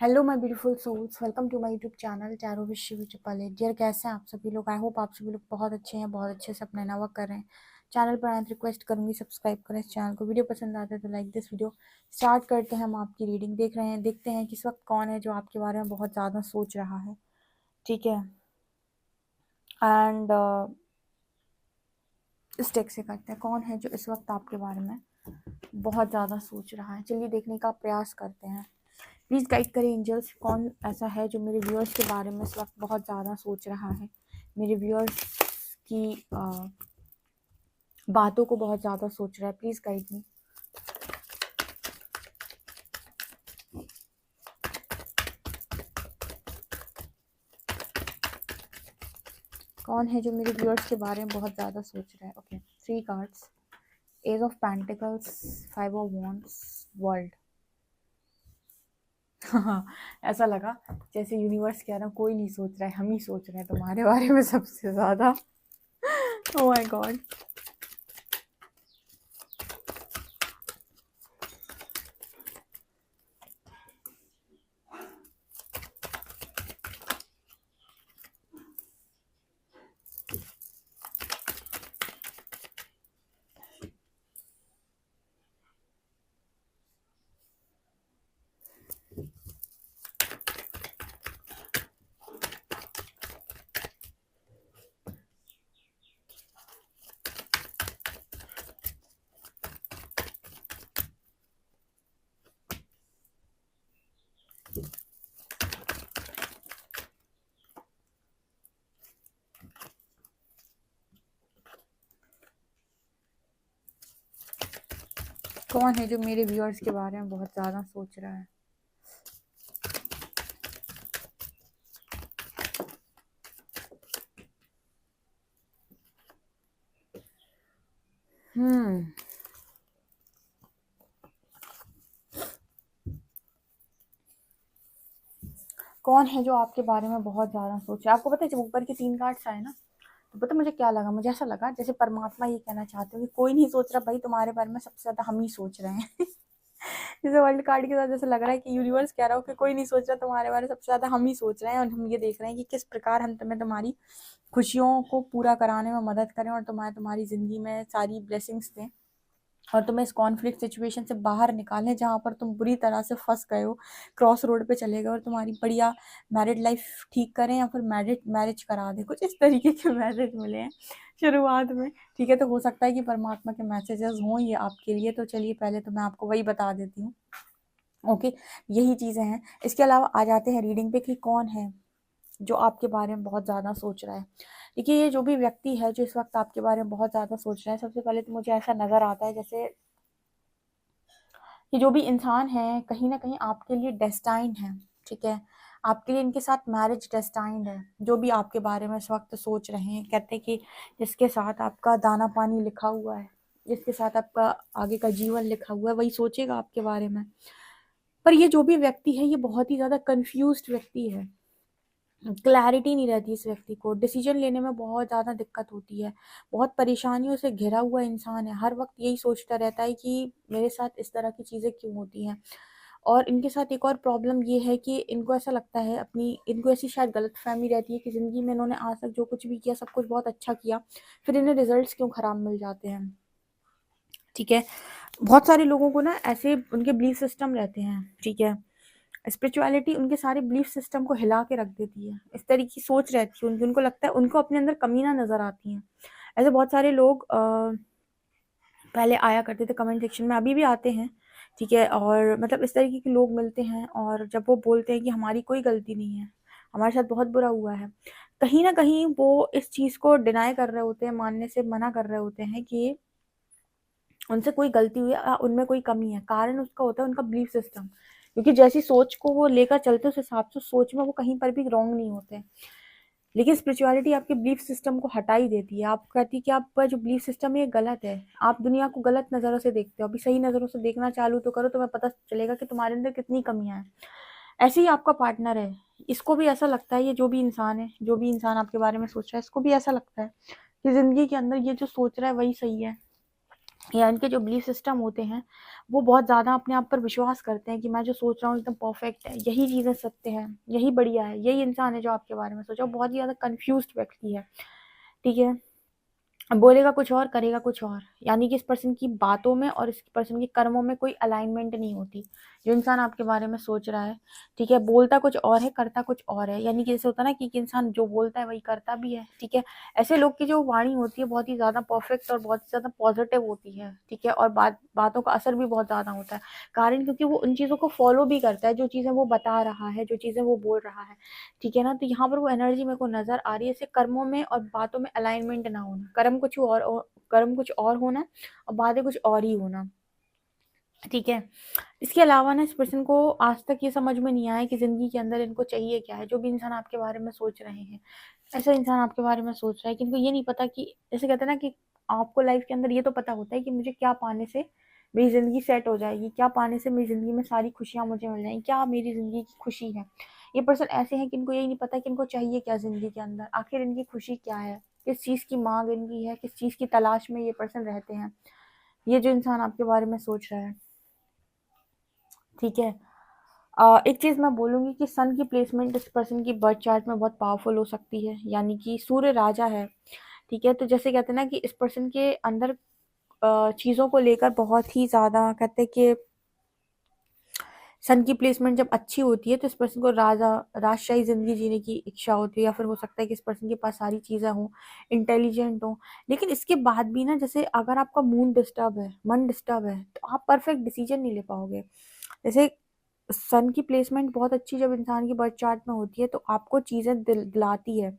Hello my beautiful souls, welcome to my YouTube channel tarot with Shiv Chapale. Dear, कैसे हैं आप सभी लोग? आई होप आप सभी लोग बहुत अच्छे हैं, बहुत अच्छे से अपना नवा कर रहे हैं। चैनल पर आए रिक्वेस्ट करूंगी सब्सक्राइब करें इस चैनल को। वीडियो पसंद आता है तो लाइक दिस वीडियो। स्टार्ट करते हैं हम आपकी रीडिंग। देख रहे हैं, देखते हैं कि इस वक्त कौन है जो आपके बारे में बहुत ज़्यादा सोच रहा है। ठीक है, एंड इस टेक से करते हैं कौन है जो इस वक्त आपके बारे में बहुत ज़्यादा सोच रहा है। चलिए देखने का प्रयास करते हैं। प्लीज़ गाइड करें एंजल्स, कौन ऐसा है जो मेरे व्यूअर्स के बारे में इस वक्त बहुत ज़्यादा सोच रहा है, मेरे व्यूअर्स की बातों को बहुत ज़्यादा सोच रहा है। Please guide me. कौन है जो मेरे व्यूअर्स के बारे में बहुत ज़्यादा सोच रहा है? Okay, 3 cards, ace of pentacles, 5 of wands, world. ऐसा लगा जैसे यूनिवर्स कह रहा है कोई नहीं सोच रहा है, हम ही सोच रहे हैं तुम्हारे बारे में सबसे ज़्यादा। Oh my God. कौन है जो मेरे व्यूअर्स के बारे में बहुत ज़्यादा सोच रहा है? कौन है जो आपके बारे में बहुत ज़्यादा सोच रहा है? आपको पता है जब ऊपर के 3 कार्ड्स आए ना, तो पता मुझे क्या लगा? मुझे ऐसा लगा जैसे परमात्मा ये कहना चाहते हो कि कोई नहीं सोच रहा भाई तुम्हारे बारे में, सबसे ज़्यादा हम ही सोच रहे हैं। जैसे वर्ल्ड कार्ड के साथ जैसे लग रहा है कि यूनिवर्स कह रहा हो कि कोई नहीं सोच रहा तुम्हारे बारे में, सबसे ज़्यादा हम ही सोच रहे हैं। और हम ये देख रहे हैं कि किस प्रकार हम तुम्हारी खुशियों को पूरा कराने में मदद करें और तुम्हारी ज़िंदगी में सारी ब्लेसिंग्स दें और तुम्हें इस कॉन्फ्लिक्ट सिचुएशन से बाहर निकालें जहाँ पर तुम बुरी तरह से फंस गए हो, क्रॉस रोड पे चले गए और तुम्हारी बढ़िया मैरिड लाइफ ठीक करें या फिर मैरिज करा दें। कुछ इस तरीके के मैसेज मिले हैं शुरुआत में। ठीक है, तो हो सकता है कि परमात्मा के मैसेजेस हों ये आपके लिए। तो चलिए पहले तो मैं आपको वही बता देती हूँ। ओके, यही चीज़ें हैं। इसके अलावा आ जाते हैं रीडिंग पे कि कौन है जो आपके बारे में बहुत ज़्यादा सोच रहा है। देखिए, ये जो भी व्यक्ति है जो इस वक्त आपके बारे में बहुत ज़्यादा सोच रहा है, सबसे पहले तो मुझे ऐसा नज़र आता है जैसे ये जो भी इंसान है कहीं ना कहीं आपके लिए डेस्टाइंड है। ठीक है, आपके लिए इनके साथ मैरिज डेस्टाइंड है। जो भी आपके बारे में इस वक्त सोच रहे हैं, कहते हैं कि जिसके साथ आपका दाना पानी लिखा हुआ है, जिसके साथ आपका आगे का जीवन लिखा हुआ है, वही सोचेगा आपके बारे में। पर ये जो भी व्यक्ति है ये बहुत ही ज़्यादा कंफ्यूज्ड व्यक्ति है। क्लैरिटी नहीं रहती इस व्यक्ति को, डिसीजन लेने में बहुत ज़्यादा दिक्कत होती है, बहुत परेशानियों से घिरा हुआ इंसान है। हर वक्त यही सोचता रहता है कि मेरे साथ इस तरह की चीज़ें क्यों होती हैं। और इनके साथ एक और प्रॉब्लम ये है कि इनको ऐसा लगता है, इनको ऐसी शायद गलतफहमी रहती है कि ज़िंदगी में इन्होंने आज तक जो कुछ भी किया सब कुछ बहुत अच्छा किया, फिर इन्हें रिजल्ट्स क्यों ख़राब मिल जाते हैं। ठीक है, बहुत सारे लोगों को ना ऐसे उनके बिलीफ सिस्टम रहते हैं। ठीक है, स्पिरिचुअलिटी उनके सारे बिलीफ सिस्टम को हिला के रख देती है। इस तरह की सोच रहती है उनकी, उनको लगता है उनको अपने अंदर कमी ना नज़र आती हैं। ऐसे बहुत सारे लोग पहले आया करते थे कमेंट सेक्शन में, अभी भी आते हैं। ठीक है, और मतलब इस तरीके के लोग मिलते हैं और जब वो बोलते हैं कि हमारी कोई गलती नहीं है, हमारे साथ बहुत बुरा हुआ है, कहीं ना कहीं वो इस चीज़ को डिनाई कर रहे होते हैं, मानने से मना कर रहे होते हैं कि उनसे कोई गलती हुई है, उनमें कोई कमी है। कारण उसका होता है उनका बिलीफ सिस्टम, क्योंकि जैसी सोच को वो लेकर चलते उस हिसाब से सोच में वो कहीं पर भी रॉन्ग नहीं होते। लेकिन स्पिरिचुअलिटी आपके बिलीफ सिस्टम को हटा ही देती है। आप कहती है कि आपका जो बिलीफ सिस्टम है ये गलत है, आप दुनिया को गलत नज़रों से देखते हो। अभी सही नज़रों से देखना चालू तो करो, तुम्हें पता चलेगा कि तुम्हारे अंदर कितनी कमियां हैं। ऐसे ही आपका पार्टनर है, इसको भी ऐसा लगता है, ये जो भी इंसान है, जो भी इंसान आपके बारे में सोच रहा है, इसको भी ऐसा लगता है कि जिंदगी के अंदर ये जो सोच रहा है वही सही है। या इनके जो बिलीफ सिस्टम होते हैं वो बहुत ज़्यादा अपने आप पर विश्वास करते हैं कि मैं जो सोच रहा हूँ एकदम परफेक्ट है, यही चीज़ें सत्य है, यही बढ़िया है, यही इंसान है जो आपके बारे में सोचा। वो बहुत ही ज़्यादा कन्फ्यूज्ड व्यक्ति है, ठीक है। बोलेगा कुछ और, करेगा कुछ और, यानी कि इस पर्सन की बातों में और इस पर्सन के कर्मों में कोई अलाइनमेंट नहीं होती। जो इंसान आपके बारे में सोच रहा है, ठीक है, बोलता कुछ और है, करता कुछ और है, यानी कि जैसे होता है ना कि इंसान जो बोलता है वही करता भी है, ठीक है। ऐसे लोग की जो वाणी होती है बहुत ही ज़्यादा परफेक्ट और बहुत ही ज़्यादा पॉजिटिव होती है, ठीक है, और बातों का असर भी बहुत ज़्यादा होता है। कारण क्योंकि वो उन चीज़ों को फॉलो भी करता है जो चीज़ें वो बता रहा है, जो चीज़ें वो बोल रहा है, ठीक है ना। तो यहाँ पर वो एनर्जी मेरे को नज़र आ रही है, इससे कर्मों में और बातों में अलाइनमेंट ना होना, कर्म कुछ और होना और बातें कुछ और ही होना, ठीक है। इसके अलावा ना इस पर्सन को आज तक ये समझ में नहीं आया कि ज़िंदगी के अंदर इनको चाहिए क्या है। जो भी इंसान आपके बारे में सोच रहे हैं, ऐसा इंसान आपके बारे में सोच रहा है कि इनको ये नहीं पता कि जैसे कहते हैं ना कि आपको लाइफ के अंदर ये तो पता होता है कि मुझे क्या पाने से मेरी ज़िंदगी सेट हो जाएगी, क्या पाने से मेरी ज़िंदगी में सारी खुशियाँ मुझे मिल जाएंगी, क्या मेरी ज़िंदगी की खुशी है। ये पर्सन ऐसे हैं कि इनको यही नहीं पता कि इनको चाहिए क्या ज़िंदगी के अंदर, आखिर इनकी खुशी क्या है, किस चीज़ की मांग इनकी है, किस चीज़ की तलाश में ये पर्सन रहते हैं। ये जो इंसान आपके बारे में सोच रहा है, ठीक है। एक चीज़ मैं बोलूँगी कि सन की प्लेसमेंट इस पर्सन की बर्थ चार्ट में बहुत पावरफुल हो सकती है, यानी कि सूर्य राजा है, ठीक है। तो जैसे कहते हैं ना कि इस पर्सन के अंदर चीज़ों को लेकर बहुत ही ज़्यादा कहते हैं कि सन की प्लेसमेंट जब अच्छी होती है तो इस पर्सन को राजशाही ज़िंदगी जीने की इच्छा होती है, या फिर हो सकता है कि इस पर्सन के पास सारी चीज़ें हों, इंटेलिजेंट हों। लेकिन इसके बाद भी ना, जैसे अगर आपका मूड डिस्टर्ब है, मन डिस्टर्ब है, तो आप परफेक्ट डिसीजन नहीं ले पाओगे। जैसे सन की प्लेसमेंट बहुत अच्छी जब इंसान की बर्थ चार्ट में होती है तो आपको चीज़ें दिलाती है,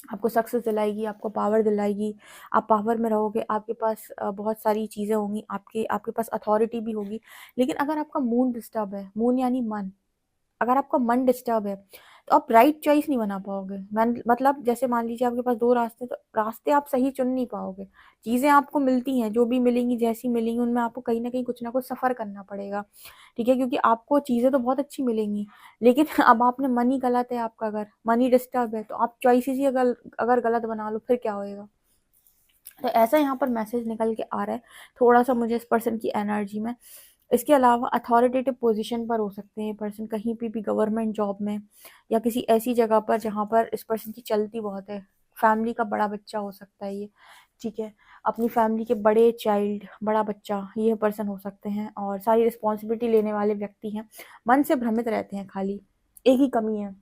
आपको सक्सेस दिलाएगी, आपको पावर दिलाएगी, आप पावर में रहोगे, आपके पास बहुत सारी चीज़ें होंगी, आपके आपके पास अथॉरिटी भी होगी। लेकिन अगर आपका मूड डिस्टर्ब है, मूड यानी मन, अगर आपका मन डिस्टर्ब है तो आप राइट चॉइस नहीं बना पाओगे। मतलब जैसे मान लीजिए आपके पास दो रास्ते, तो रास्ते आप सही चुन नहीं पाओगे। चीज़ें आपको मिलती हैं, जो भी मिलेंगी, जैसी मिलेंगी, उनमें आपको कहीं ना कहीं कुछ ना कुछ सफ़र करना पड़ेगा, ठीक है। क्योंकि आपको चीज़ें तो बहुत अच्छी मिलेंगी, लेकिन अब आपने मन ही गलत है, आपका अगर मन ही डिस्टर्ब है तो आप चॉइसेस ही अगर अगर गलत बना लो फिर क्या होएगा। तो ऐसा यहाँ पर मैसेज निकल के आ रहा है थोड़ा सा मुझे इस पर्सन की एनर्जी में। इसके अलावा अथॉरिटेटिव पोजीशन पर हो सकते हैं पर्सन, कहीं पे भी गवर्नमेंट जॉब में, या किसी ऐसी जगह पर जहाँ पर इस पर्सन की चलती बहुत है। फैमिली का बड़ा बच्चा हो सकता है ये, ठीक है। अपनी फैमिली के बड़े चाइल्ड, बड़ा बच्चा, ये पर्सन हो सकते हैं, और सारी रिस्पॉन्सिबिलिटी लेने वाले व्यक्ति हैं। मन से भ्रमित रहते हैं खाली, एक ही कमी है,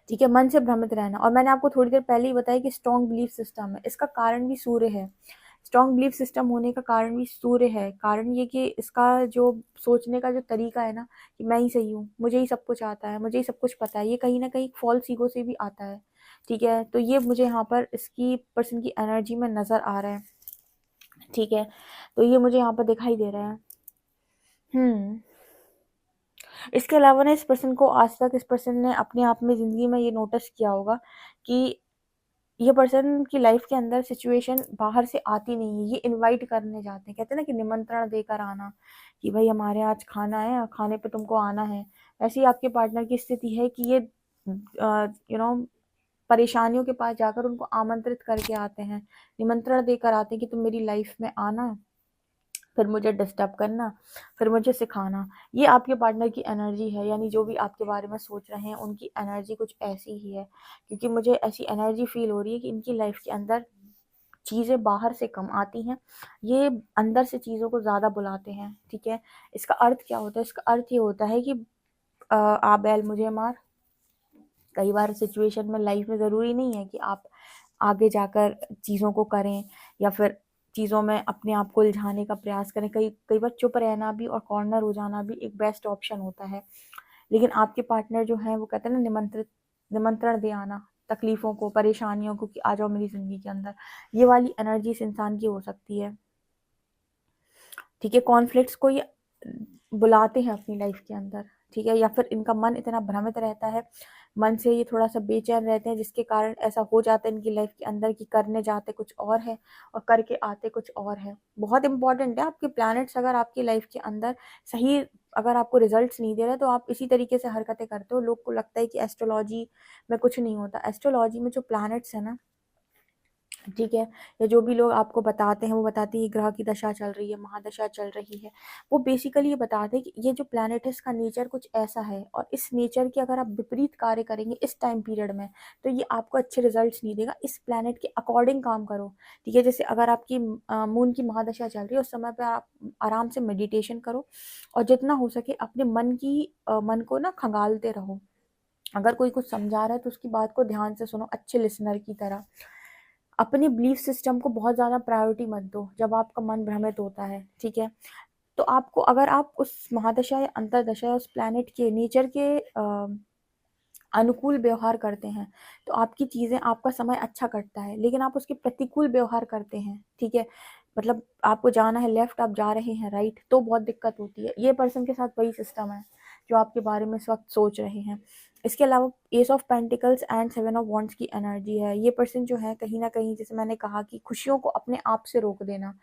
ठीक है, मन से भ्रमित रहना। और मैंने आपको थोड़ी देर पहले ही बताया कि स्ट्रॉन्ग बिलीफ सिस्टम है, इसका कारण भी सूर्य है। स्ट्रॉन्ग बिलीफ सिस्टम होने का कारण भी सूर्य है। कारण ये कि इसका जो सोचने का जो तरीका है ना, कि मैं ही सही हूँ, मुझे ही सब कुछ आता है, मुझे ही सब कुछ पता है, ये कहीं ना कहीं फॉल्स ईगो से भी आता है, ठीक है। तो ये मुझे यहाँ पर इसकी पर्सन की एनर्जी में नज़र आ रहा है, ठीक है। तो ये मुझे यहाँ पर दिखाई दे रहा है। इसके अलावा ना इस पर्सन को आज तक इस पर्सन ने अपने आप में ज़िंदगी में ये नोटिस किया होगा कि ये पर्सन की लाइफ के अंदर सिचुएशन बाहर से आती नहीं है, ये इनवाइट करने जाते हैं। कहते हैं ना कि निमंत्रण देकर आना, कि भाई हमारे आज खाना है, खाने पे तुमको आना है। वैसे ही आपके पार्टनर की स्थिति है कि ये परेशानियों के पास जाकर उनको आमंत्रित करके आते हैं, निमंत्रण देकर आते हैं कि तुम मेरी लाइफ में आना, फिर मुझे डिस्टर्ब करना, फिर मुझे सिखाना। ये आपके पार्टनर की एनर्जी है, यानी जो भी आपके बारे में सोच रहे हैं उनकी एनर्जी कुछ ऐसी ही है। क्योंकि मुझे ऐसी एनर्जी फील हो रही है कि इनकी लाइफ के अंदर चीज़ें बाहर से कम आती हैं, ये अंदर से चीज़ों को ज़्यादा बुलाते हैं, ठीक है। इसका अर्थ क्या होता है? इसका अर्थ ये होता है कि आ बैल मुझे मार। कई बार सिचुएशन में लाइफ में ज़रूरी नहीं है कि आप आगे जाकर चीज़ों को करें, या फिर चीज़ों में अपने आप को उलझाने का प्रयास करें। कई कई बार चुप रहना भी और कॉर्नर हो जाना भी एक बेस्ट ऑप्शन होता है। लेकिन आपके पार्टनर जो हैं वो कहते हैं ना, निमंत्रण दे आना तकलीफ़ों को, परेशानियों को, कि आ जाओ मेरी ज़िंदगी के अंदर। ये वाली एनर्जी इस इंसान की हो सकती है, ठीक है। कॉन्फ्लिक्ट्स को ये बुलाते हैं अपनी लाइफ के अंदर, ठीक है। या फिर इनका मन इतना भ्रमित रहता है, मन से ये थोड़ा सा बेचैन रहते हैं, जिसके कारण ऐसा हो जाता है इनकी लाइफ के अंदर कि करने जाते कुछ और है और करके आते कुछ और है। बहुत इंपॉर्टेंट है आपके प्लैनेट्स अगर आपकी लाइफ के अंदर सही, अगर आपको रिजल्ट्स नहीं दे रहे तो आप इसी तरीके से हरकतें करते हो। लोग को लगता है कि एस्ट्रोलॉजी में कुछ नहीं होता। एस्ट्रोलॉजी में जो प्लैनेट्स है ना, ठीक है। या जो भी लोग आपको बताते हैं वो बताते हैं ये ग्रह की दशा चल रही है, महादशा चल रही है, वो बेसिकली ये बताते हैं कि ये जो प्लैनेट है इसका नेचर कुछ ऐसा है और इस नेचर की अगर आप विपरीत कार्य करेंगे इस टाइम पीरियड में तो ये आपको अच्छे रिजल्ट्स नहीं देगा। इस प्लैनेट के अकॉर्डिंग काम करो। ठीक है, जैसे अगर आपकी मून की महादशा चल रही है उस समय पर आप आराम से मेडिटेशन करो और जितना हो सके अपने मन को ना खंगालते रहो। अगर कोई कुछ समझा रहा है तो उसकी बात को ध्यान से सुनो, अच्छे लिसनर की तरह। अपने बिलीफ सिस्टम को बहुत ज़्यादा प्रायोरिटी मत दो जब आपका मन भ्रमित होता है। ठीक है, तो आपको अगर आप उस महादशा या अंतरदशा या उस प्लैनेट के नेचर के अनुकूल व्यवहार करते हैं तो आपकी चीज़ें, आपका समय अच्छा कटता है। लेकिन आप उसके प्रतिकूल व्यवहार करते हैं, ठीक है, मतलब आपको जाना है लेफ्ट, आप जा रहे हैं राइट, तो बहुत दिक्कत होती है। ये पर्सन के साथ वही सिस्टम है जो आपके बारे में इस वक्त सोच रहे हैं। इसके अलावा S of pentacles and seven of wands की एनर्जी है। ये पर्सन जो है कहीं ना कहीं, जैसे मैंने कहा कि खुशियों को अपने आप से रोक देना।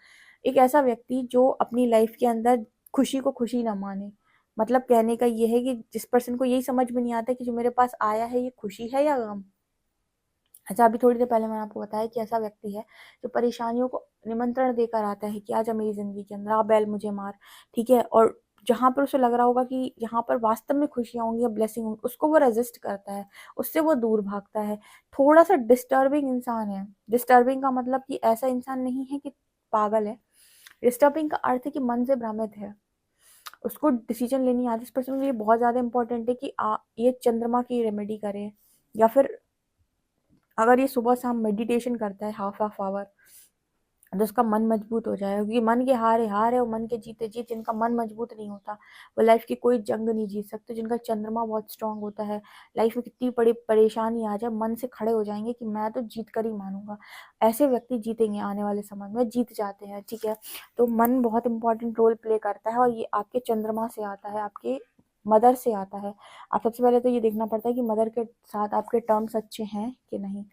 एक ऐसा व्यक्ति जो अपनी लाइफ के अंदर खुशी को खुशी ना माने। मतलब कहने का ये है कि जिस पर्सन को यही समझ में नहीं आता कि जो मेरे पास आया है ये खुशी है या गम। अच्छा, अभी थोड़ी देर पहले मैंने आपको बताया कि ऐसा व्यक्ति है जो परेशानियों को निमंत्रण देकर आता है कि आजा मेरी जिंदगी के अंदर, आ बैल मुझे मार। ठीक है, और जहां पर उसे लग रहा होगा कि यहाँ पर वास्तव में खुशियां होंगी या ब्लेसिंग होंगी, उसको वो रेजिस्ट करता है, उससे वो दूर भागता है। थोड़ा सा डिस्टर्बिंग इंसान है। डिस्टर्बिंग का मतलब कि ऐसा इंसान नहीं है कि पागल है। डिस्टर्बिंग का अर्थ है कि मन से भ्रमित है, उसको डिसीजन लेनी आती है। इस पर्सन के लिए बहुत ज़्यादा इंपॉर्टेंट है कि ये चंद्रमा की रेमेडी करे, या फिर अगर ये सुबह शाम मेडिटेशन करता है हाफ हाफ आवर तो उसका मन मजबूत हो जाएगा। क्योंकि मन के हारे हार है और मन के जीते जीत। जिनका मन मजबूत नहीं होता वो लाइफ की कोई जंग नहीं जीत सकते। जिनका चंद्रमा बहुत स्ट्रांग होता है, लाइफ में कितनी बड़ी परेशानी आ जाए मन से खड़े हो जाएंगे कि मैं तो जीत कर ही मानूंगा। ऐसे व्यक्ति जीतेंगे आने वाले समय में, जीत जाते हैं। ठीक है, तो मन बहुत इंपॉर्टेंट रोल प्ले करता है और ये आपके चंद्रमा से आता है, आपके मदर से आता है। आप सबसे पहले तो ये देखना पड़ता है कि मदर के साथ आपके टर्म्स अच्छे हैं कि नहीं।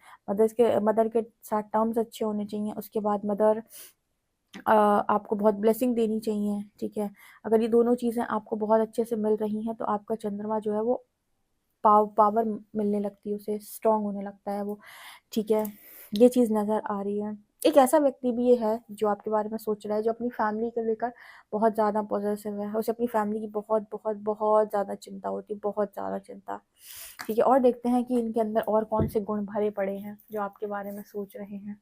मदर के साथ टर्म्स अच्छे होने चाहिए। उसके बाद मदर आपको बहुत ब्लेसिंग देनी चाहिए। ठीक है, अगर ये दोनों चीज़ें आपको बहुत अच्छे से मिल रही हैं तो आपका चंद्रमा जो है वो पावर मिलने लगती है, उसे स्ट्रांग होने लगता है वो। ठीक है, ये चीज़ नज़र आ रही है। एक ऐसा व्यक्ति भी ये है जो आपके बारे में सोच रहा है, जो अपनी फैमिली को लेकर बहुत ज़्यादा पॉजिटिव है। उसे अपनी फैमिली की बहुत बहुत बहुत ज़्यादा चिंता होती है, बहुत ज़्यादा चिंता। ठीक है, और देखते हैं कि इनके अंदर और कौन से गुण भरे पड़े हैं जो आपके बारे में सोच रहे हैं।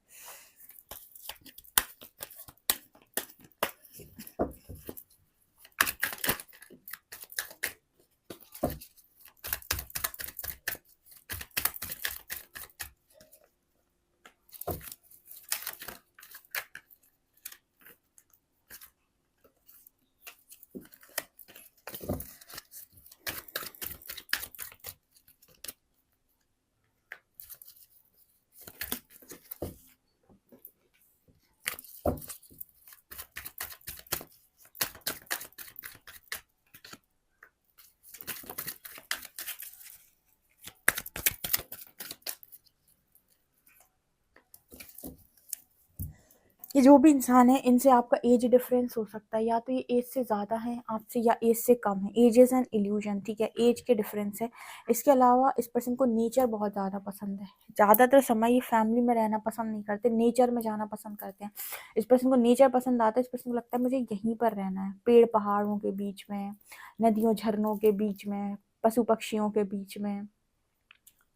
ये जो भी इंसान है इनसे आपका एज डिफरेंस हो सकता है, या तो ये एज से ज़्यादा है आपसे या एज से कम है। Age is an illusion. ठीक है, एज के डिफरेंस है। इसके अलावा इस पर्सन को नेचर बहुत ज़्यादा पसंद है। ज़्यादातर समय ये फैमिली में रहना पसंद नहीं करते, नेचर में जाना पसंद करते हैं। इस पर्सन को नेचर पसंद आता है। इस पर्सन को लगता है मुझे यहीं पर रहना है, पेड़ पहाड़ों के बीच में, नदियों झरनों के बीच में, पशु पक्षियों के बीच में।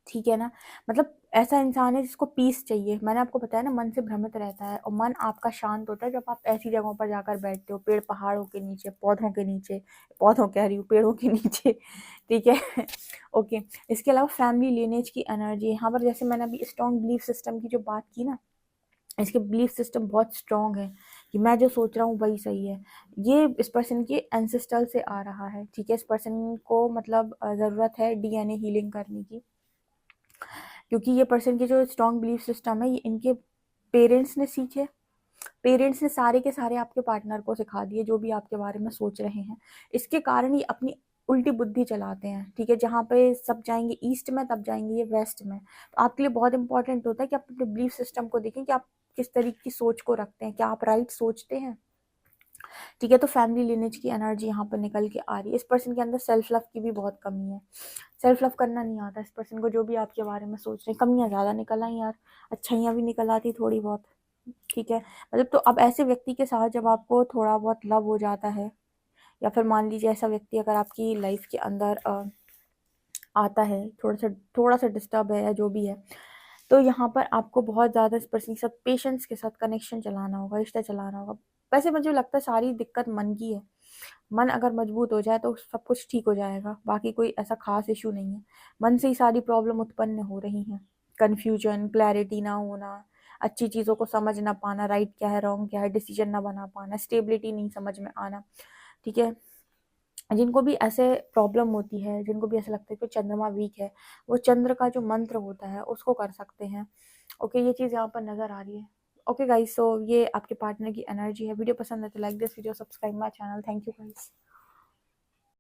ठीक है ना, मतलब ऐसा इंसान है जिसको पीस चाहिए। मैंने आपको बताया ना, मन से भ्रमित रहता है और मन आपका शांत होता है जब आप ऐसी जगहों पर जाकर बैठते हो, पेड़ पहाड़ों के नीचे, पौधों के नीचे, पौधों कह रही हूँ, पेड़ों के नीचे। ठीक है, ओके। इसके अलावा फैमिली लिनेज की एनर्जी यहाँ पर, जैसे मैंने अभी स्ट्रॉन्ग बिलीफ सिस्टम की जो बात की ना, इसके बिलीफ सिस्टम बहुत स्ट्रॉन्ग है कि मैं जो सोच रहा हूँ वही सही है। ये इस पर्सन के एंसेस्टर से आ रहा है। ठीक है, इस पर्सन को मतलब ज़रूरत है डीएनए हीलिंग करने की, क्योंकि ये पर्सन के जो स्ट्रॉन्ग बिलीफ सिस्टम है ये इनके पेरेंट्स ने सीखे। पेरेंट्स ने सारे के सारे आपके पार्टनर को सिखा दिए जो भी आपके बारे में सोच रहे हैं। इसके कारण ये अपनी उल्टी बुद्धि चलाते हैं। ठीक है, जहाँ पे सब जाएंगे ईस्ट में तब जाएंगे ये वेस्ट में। तो आपके लिए बहुत इंपॉर्टेंट होता है कि आप अपने बिलीफ सिस्टम को देखें कि आप किस तरीके की सोच को रखते हैं, क्या आप राइट सोचते हैं। ठीक है, तो फैमिली लिनेज की एनर्जी यहाँ पर निकल के आ रही है। इस पर्सन के अंदर सेल्फ लव की भी बहुत कमी है। सेल्फ लव करना नहीं आता इस पर्सन को, जो भी आपके बारे में सोच रहे हैं। कमियाँ ज़्यादा निकल आई यार, अच्छाइयाँ भी निकल आती थोड़ी बहुत, ठीक है। मतलब तो अब ऐसे व्यक्ति के साथ जब आपको थोड़ा बहुत लव हो जाता है, या फिर मान लीजिए ऐसा व्यक्ति अगर आपकी लाइफ के अंदर आता है, थोड़ा सा डिस्टर्ब है या जो भी है, तो यहाँ पर आपको बहुत ज़्यादा इस पर्सन के साथ पेशेंस के साथ कनेक्शन चलाना होगा, रिश्ता चलाना होगा। वैसे मुझे लगता है सारी दिक्कत मन की है। मन अगर मजबूत हो जाए तो सब कुछ ठीक हो जाएगा, बाकी कोई ऐसा खास इशू नहीं है। मन से ही सारी प्रॉब्लम उत्पन्न हो रही हैं। कन्फ्यूजन, क्लैरिटी ना होना, अच्छी चीज़ों को समझ ना पाना, राइट क्या है रॉन्ग क्या है, डिसीजन ना बना पाना, स्टेबिलिटी नहीं समझ में आना, ठीक है। जिनको भी ऐसे प्रॉब्लम होती है, जिनको भी ऐसा लगता है कि चंद्रमा वीक है, वो चंद्र का जो मंत्र होता है उसको कर सकते हैं। ओके, ये चीज़ यहाँ पर नज़र आ रही है। ओके गाइस, सो ये आपके पार्टनर की एनर्जी है। वीडियो पसंद है तो like this video, subscribe my channel. Thank you guys.